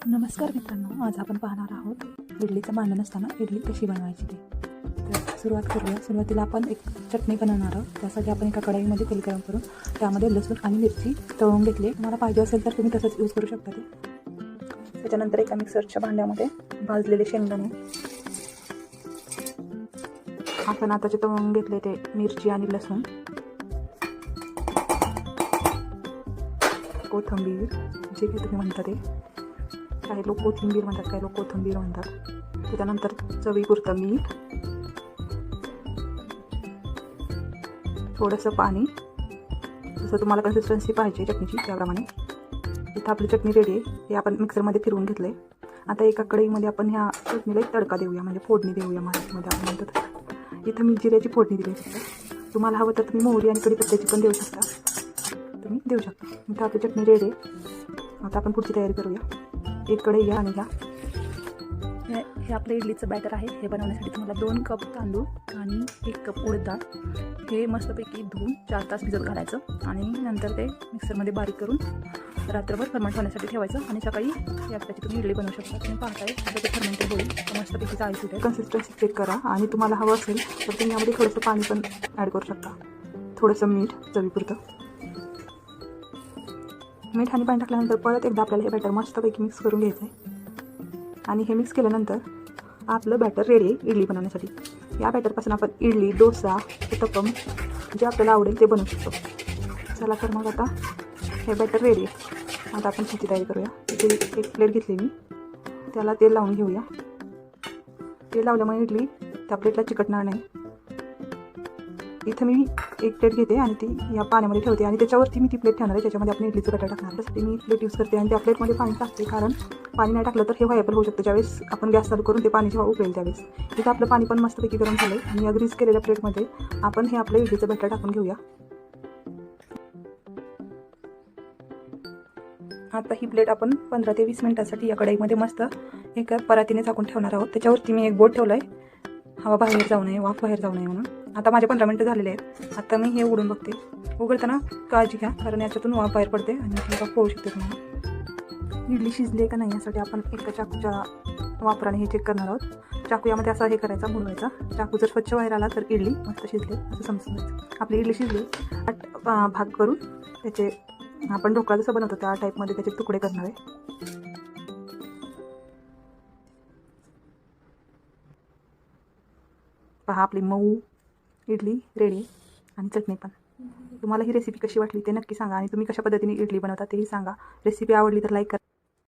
नमस्कार मित्रांनो, आज आपण पाहणार आहोत इडलीचं भांडण असताना इडली कशी बनवायची ते. तर सुरुवात करूया. सुरुवातीला आपण एक चटणी बनवणार आहोत. त्यासाठी आपण एका कढईमध्ये तेल गरम करून त्यामध्ये लसूण आणि मिरची तळून घेतली. तुम्हाला पाहिजे असेल तर तुम्ही तसंच यूज करू शकता ते. त्याच्यानंतर एका मिक्सरच्या भांड्यामध्ये भाजलेले शेंगदाणे, आपण आता जे तळून घेतले ते मिरची आणि लसूण, कोथिंबीर, जे काही तुम्ही म्हणता ते, काही लोक कोथिंबीर म्हणतात, काही लोक कोथिंबीर म्हणतात. त्याच्यानंतर चवीपुरतं मीठ, थोडंसं पाणी, जसं तुम्हाला कन्सिस्टन्सी पाहिजे चटणीची त्याप्रमाणे. इथं आपली चटणी रेडी आहे. हे आपण मिक्सरमध्ये फिरवून घेतलं आहे. आता एका कढईमध्ये आपण ह्या चटणीला एक तडका देऊया, म्हणजे फोडणी देऊया मराठीमध्ये आपण म्हणतात. इथं मी जिऱ्याची फोडणी दिली फक्त. तुम्हाला हवं तर तुम्ही मोहरी आणि कढीपत्त्याची पण देऊ शकता, तुम्ही देऊ शकता. इथं आपली चटणी रेडी आहे. आता आपण पुढची तयारी करूया. एक कढई घ्या आणि घ्या. हे आपलं इडलीचं बॅटर आहे. हे बनवण्यासाठी तुम्हाला 2 कप तांदूळ आणि 1 कप उडीद डाळ हे मस्तपैकी धुवून 4 तास भिजत घालायचं आणि नंतर ते मिक्सरमध्ये बारीक करून रात्रभर फर्मेंट होण्यासाठी ठेवायचं. आणि सकाळी याची तुम्ही इडली बनवू शकता. तुम्ही पाहताय आता ते फर्मेंटेड होईल, मस्तपैकी जाळी सुटेल. कन्सिस्टन्सी चेक करा आणि तुम्हाला हवं असेल तर तुम्ही यामध्ये थोडंसं पाणी पण ॲड करू शकता. थोडंसं मीठ चवीपुरतं. मीठ आणि पाणी टाकल्यानंतर परत एकदा आपल्याला हे बॅटर मस्तपैकी मिक्स करून घ्यायचं आहे. आणि हे मिक्स केल्यानंतर आपलं बॅटर रेडी आहे इडली बनवण्यासाठी. या बॅटरपासून आपण इडली, डोसा, उत्तपम जे आपल्याला आवडेल ते बनवू शकतो. चला तर मग आता हे बॅटर रेडी आहे. आता आपण त्याची तयारी करूया. इथे एक प्लेट घेतली मी, त्याला तेल लावून घेऊया. तेल लावल्यामुळे इडली त्या प्लेटला चिकटणार नाही. इथं मी एक प्लेट घेते आणि ती या पाण्यामध्ये ठेवते आणि त्याच्यावरती मी ती प्लेट ठेवणार आहे, ज्याच्यामध्ये आपण इडलीचं बॅटर टाकणार. त्यासाठी मी प्लेट यूज करते आणि त्या प्लेटमध्ये पाणी टाकते, कारण पाणी नाही टाकलं तर हे व्हायबल होऊ शकतं. ज्यावेळेस आपण गॅस चालू करून ते पाणी जेव्हा उकळेल त्यावेळेस. इथं आपलं पाणी पण मस्तपैकी गरम झालं आहे आणि या ग्रीस केलेल्या प्लेटमध्ये आपण हे आपलं इडलीचं बॅटर टाकून घेऊया. आता ही प्लेट आपण 15 ते 20 मिनिटांसाठी या कढईमध्ये मस्त एका परातीने झाकून ठेवणार आहोत. त्याच्यावरती मी एक बोट ठेवलं आहे, हवा बाहेर जाऊ नये, वाफ बाहेर जाऊ नये म्हणून. आता माझे 15 मिनिटं झालेले आहेत. आता मी हे उघडून बघते. उघडताना काळजी घ्या, कारण याच्यातून वाफ बाहेर पडते आणि वाफ पोळू शकते तुम्हाला. इडली शिजली आहे का नाही यासाठी आपण एका चाकूच्या वापराने हे चेक करणार आहोत. चाकू यामध्ये असा हे करायचा, बुडवायचा. चाकू जर स्वच्छ बाहेर आला तर इडली मस्त शिजली असं समजायचं. आपली इडली शिजली. 8 भाग करून त्याचे आपण ढोकळा जसं बनवतो त्या टाईपमध्ये त्याचे तुकडे करणार आहे. पहा आपली मऊ इडली रेडी आणि चटणी पण. तुम्हाला ही रेसिपी कशी वाटली ते नक्की सांगा आणि तुम्ही कशा पद्धतीने इडली बनवता तेही सांगा. रेसिपी आवडली तर लाईक करा.